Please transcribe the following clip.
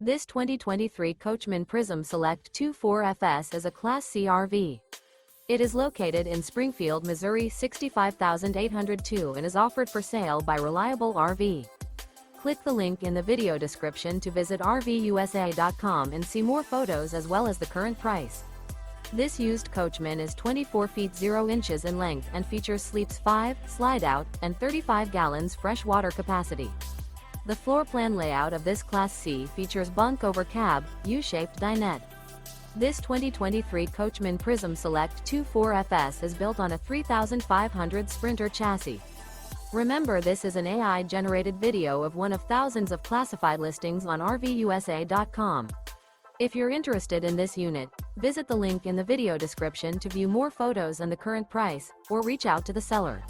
This 2023 Coachmen Prism Select 24FS is a Class C RV. It is located in Springfield, Missouri 65802 and is offered for sale by Reliable RV. Click the link in the video description to visit RVUSA.com and see more photos as well as the current price. This used Coachman is 24 feet 0 inches in length and features sleeps 5, Slideout, and 35 gallons fresh water capacity. The floor plan layout of this Class C features Bunk Over Cab, U-shaped dinette. This 2023 Coachmen Prism Select 24FS is built on a 3500 Sprinter chassis. Remember, this is an AI-generated video of one of thousands of classified listings on RVUSA.com. If you're interested in this unit, visit the link in the video description to view more photos and the current price, or reach out to the seller.